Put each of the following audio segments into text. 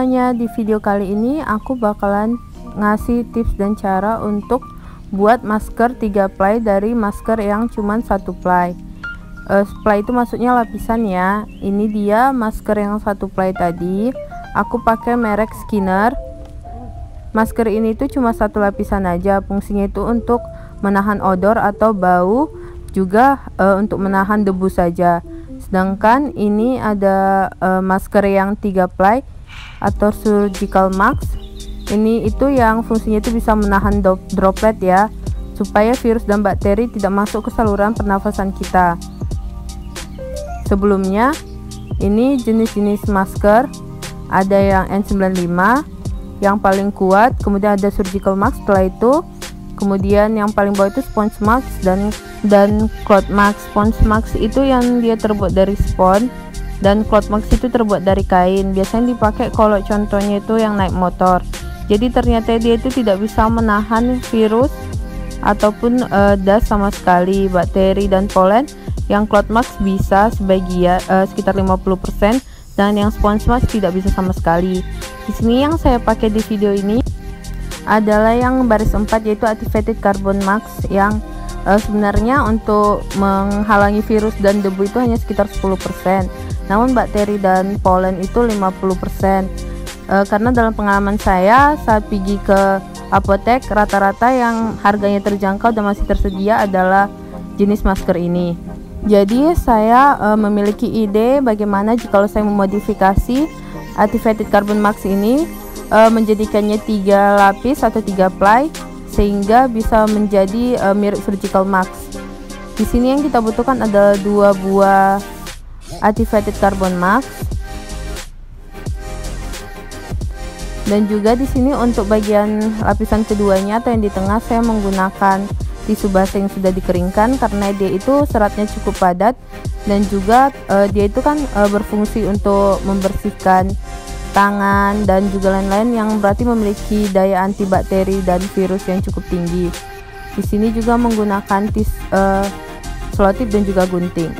semuanya, di video kali ini aku bakalan ngasih tips dan cara untuk buat masker 3 ply dari masker yang cuman 1 ply. Ply itu maksudnya lapisan ya. Ini dia masker yang 1 ply tadi. Aku pakai merek Skinner. Masker ini tuh cuma 1 lapisan aja. Fungsinya itu untuk menahan odor atau bau, juga untuk menahan debu saja. Sedangkan ini ada masker yang 3 ply atau surgical mask. Ini itu yang fungsinya itu bisa menahan droplet ya, supaya virus dan bakteri tidak masuk ke saluran pernafasan kita. Sebelumnya ini jenis-jenis masker, ada yang N95 yang paling kuat, kemudian ada surgical mask setelah itu, kemudian yang paling bawah itu sponge mask dan cloth mask. Sponge mask itu yang dia terbuat dari spons, dan cloth mask itu terbuat dari kain. Biasanya dipakai kalau contohnya itu yang naik motor. Jadi ternyata dia itu tidak bisa menahan virus ataupun das sama sekali, bakteri dan polen. Yang cloth mask bisa sebagian, sekitar 50%, dan yang sponge mask tidak bisa sama sekali. Di sini yang saya pakai di video ini adalah yang baris 4, yaitu activated carbon mask, yang sebenarnya untuk menghalangi virus dan debu itu hanya sekitar 10%, namun bakteri dan polen itu 50%. Karena dalam pengalaman saya saat pergi ke apotek, rata-rata yang harganya terjangkau dan masih tersedia adalah jenis masker ini. Jadi saya memiliki ide bagaimana jika saya memodifikasi activated carbon mask ini menjadikannya 3 lapis atau 3 ply, sehingga bisa menjadi mirip surgical mask. Di sini yang kita butuhkan adalah 2 buah activated carbon mask, dan juga di sini untuk bagian lapisan keduanya atau yang di tengah saya menggunakan tisu basah yang sudah dikeringkan, karena dia itu seratnya cukup padat, dan juga dia itu kan berfungsi untuk membersihkan tangan dan juga lain-lain, yang berarti memiliki daya antibakteri dan virus yang cukup tinggi. Di sini juga menggunakan selotip dan juga gunting.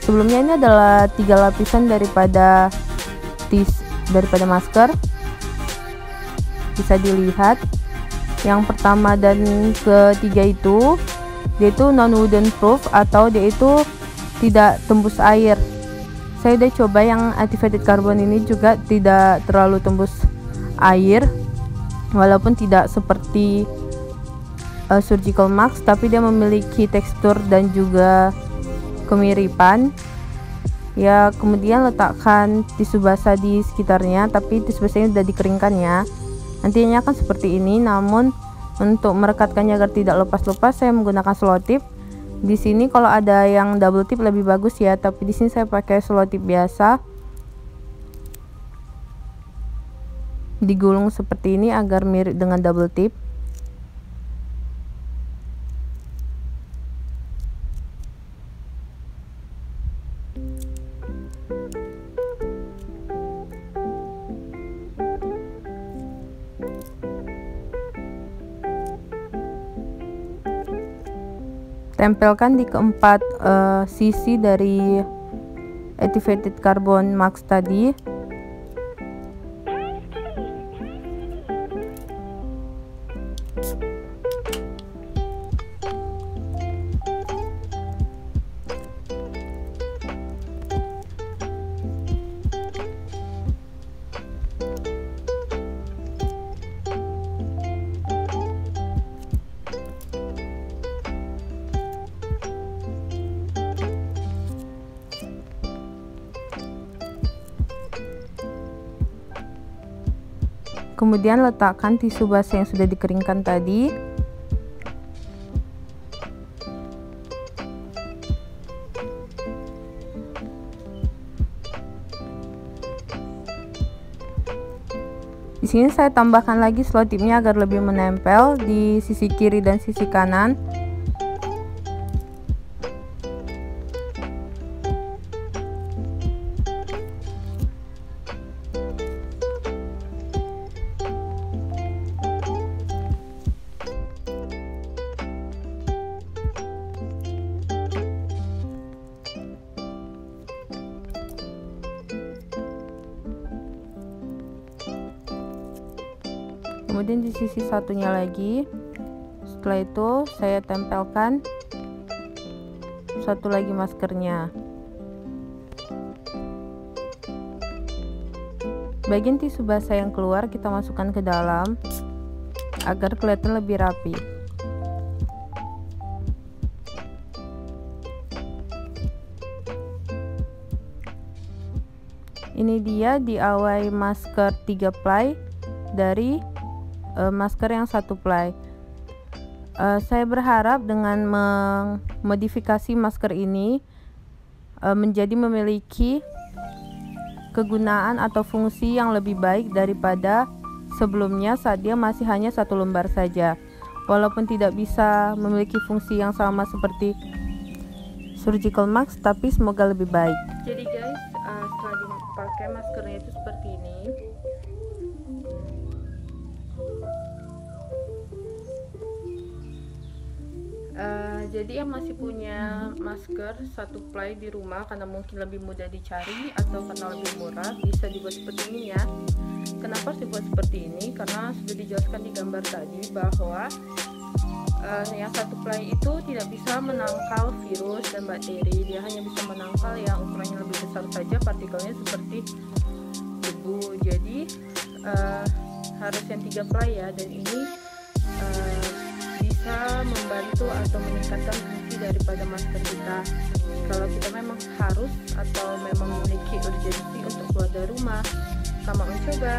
Sebelumnya ini adalah 3 lapisan daripada masker. Bisa dilihat yang pertama dan ketiga itu dia itu non wooden proof, atau dia itu tidak tembus air. Saya udah coba yang activated carbon ini juga tidak terlalu tembus air, walaupun tidak seperti surgical mask, tapi dia memiliki tekstur dan juga kemiripan ya. Kemudian letakkan tisu basah di sekitarnya, tapi tisu basahnya sudah dikeringkan ya. Nantinya akan seperti ini, namun untuk merekatkannya agar tidak lepas-lepas saya menggunakan selotip. Di sini kalau ada yang double tip lebih bagus ya, tapi di sini saya pakai selotip biasa. Digulung seperti ini agar mirip dengan double tip. Tempelkan di keempat sisi dari activated carbon mask tadi. Kemudian letakkan tisu basah yang sudah dikeringkan tadi. Di sini saya tambahkan lagi selotipnya agar lebih menempel di sisi kiri dan sisi kanan. Kemudian di sisi satunya lagi, setelah itu saya tempelkan satu lagi maskernya. Bagian tisu basah yang keluar kita masukkan ke dalam agar kelihatan lebih rapi. Ini dia DIY masker 3 ply dari masker yang 1 ply. Saya berharap dengan memodifikasi masker ini menjadi memiliki kegunaan atau fungsi yang lebih baik daripada sebelumnya saat dia masih hanya 1 lembar saja. Walaupun tidak bisa memiliki fungsi yang sama seperti surgical mask, tapi semoga lebih baik. Jadi guys, setelah dipakai maskernya itu seperti ini. Jadi yang masih punya masker 1 ply di rumah karena mungkin lebih mudah dicari atau karena lebih murah, bisa dibuat seperti ini ya. Kenapa harus dibuat seperti ini? Karena sudah dijelaskan di gambar tadi bahwa yang 1 ply itu tidak bisa menangkal virus dan bakteri. Dia hanya bisa menangkal yang ukurannya lebih besar saja, partikelnya seperti debu. Jadi harus yang 3 ply ya, dan ini bisa membantu atau meningkatkan fungsi daripada masker kita. Kalau kita memang harus atau memang memiliki urgensi untuk keluar dari rumah, selamat mencoba.